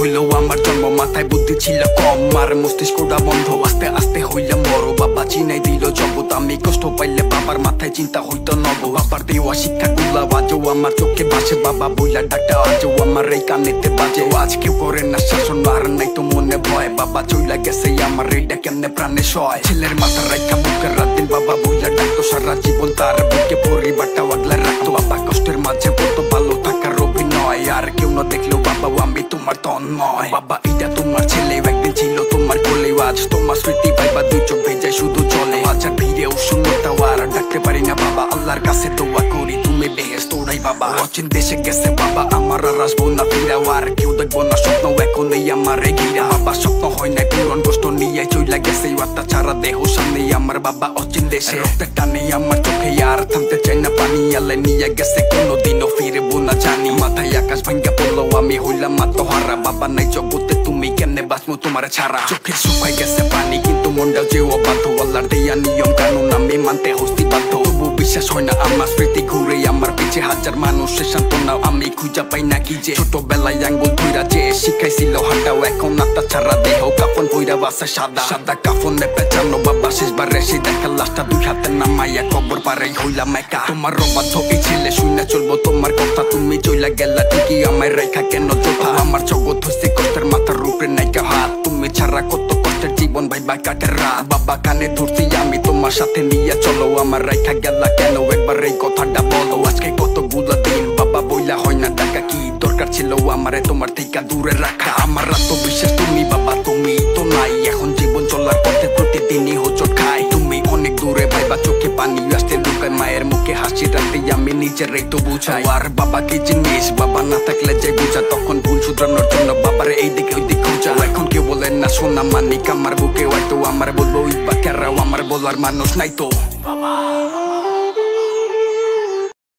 হইলো আমার জন্ম, মাথায় বুদ্ধি ছিল কম, আর মস্তিষ্কটা বন্ধ। আস্তে আস্তে হইলাম বড়, বাবা চিনাই দিল জগৎ। আমি কষ্ট পাইলে বাবার মাথায় চিন্তা হইতো নব। বাবার দেওয়া শিক্ষা গুলা আজও আমার চোখে ভাসে, বাবা বইলা ডাকটা আজও আমার এই কানেতে বাজে। আজকে করে না শাসন, আর নাই তো মনে ভয়, বাবা চইলা গেছে আমার এইটা কেমনে প্রাণে সয়। ছেলের মাথা রাখা বুকের রাত দিন বাবা বইলা ডাকতো, সারা জীবন তার বুকে পরিবারটা আগলা রাখতো। বাবা কষ্টের মাঝে কত ভালো থাকার অভিনয়, আর কেউ না দেখলেও বাবা আমি তোমার তন্ময়। বাবা এটা তোমার ছেলে, একদিন ছিল তোমার কোলে, আজ তোমার স্মৃতি ভাইবা দুই চোখ ভেজে শুধু চলে। আজ আর ভিড়েও শূন্যতা আর ডাকতে পারি না বাবা, আল্লাহর কাছে দোয়া করি তুমি বেহেশত উড়াই বাবা। অচিন দেশে গেছে বাবা আমার, আর আসবো না ফিরাও, আর কেউ দেখবো না স্বপ্ন এখন এই আমার ঘিরা। বাবা স্বপ্ন হয় না পূরণ, কষ্ট নিয়ে চইলা গেছে ছাড়া দেহ সামনে আমার বাবা অচিন দেশে। রক্তের টানে আমার চোখে আর থামতে চাই না পানি, আল্লাহ নিয়ে গেছে কোনোদিনও ফিরবো না জানি। মাথায় আকাশ ভাঙ্গা পড়লো আমি হইলাম আত্মহারা, বাবা নাই জগতে তুমি কেমনে বাঁচবো তোমার ছাড়া। চোখের শুকাই গেছে পানি কিন্তু মনটাও যে অবাধ্য, আল্লাহর দেয়া নিয়ম কানুন আমি মানতে হস্তি বাধ্য। তবু বিশ্বাস হয় না আমার স্মৃতি ঘুরে আমার পিছে, হাজার মানুষের সান্ত্বনা আমি খুঁজা পাই না কি যে। ছোটবেলায় আঙ্গুল ধইরা যে শিখাইছিল হাঁটাও, এখন আত্মা ছাড়া দেহ কাফন পইরা বাসা সাদা সাদা কাফনে পেঁচানো। বাবা শেষবার রেসে দেখা লাশটা দুই হাতে নামাইয়া কবর পারে হইলাম একা। তোমার অবাধ্য এই ছেলে শুনে চলবো তোমার কথা, তুমি চইলা গেলা ঠিকই আমায় রেখা কেন যোথা। আমার জগৎ হইছে কষ্টের মাথার উপরে নাইকা হাত, তুমি ছাড়া কত কষ্টের জীবন ভাইবা কাটের রাত। বাবা কানে ধরছি আমি তোমার সাথে নিয়ে চলো, আমার রেখা গেলা কেন একবার এই কথাটা বলো। আজকে কতগুলা দিন বাবা বইলা হয় না টাকা, কি দরকার ছিল আমারে তোমার থেকে দূরে রাখা। আমার আত্মবিশ্বাস তুমি বাবা তুমি তো নাই, এখন জীবন চলার পথে প্রতিদিনই হোঁচট খাই। তুমি অনেক দূরে ভাইবা চোখে পানি আসতে লুকায়, মায়ের মুখে হাসি রাখতে আমি নিজেরাই তো বুঝাই। আর বাবা কি জিনিস, বাবা না থাকলে যে বুঝা, তখন ভুল শুধরানোর জন্য বাবার এই দিকে ওই দিকে খুঁজা। এখন কেউ বলেন না সোনা মানিক আমার বুকে হয়তো, আমার বলবো ইবা কেরাও আমার বলার মানুষ নাই তো বাবা।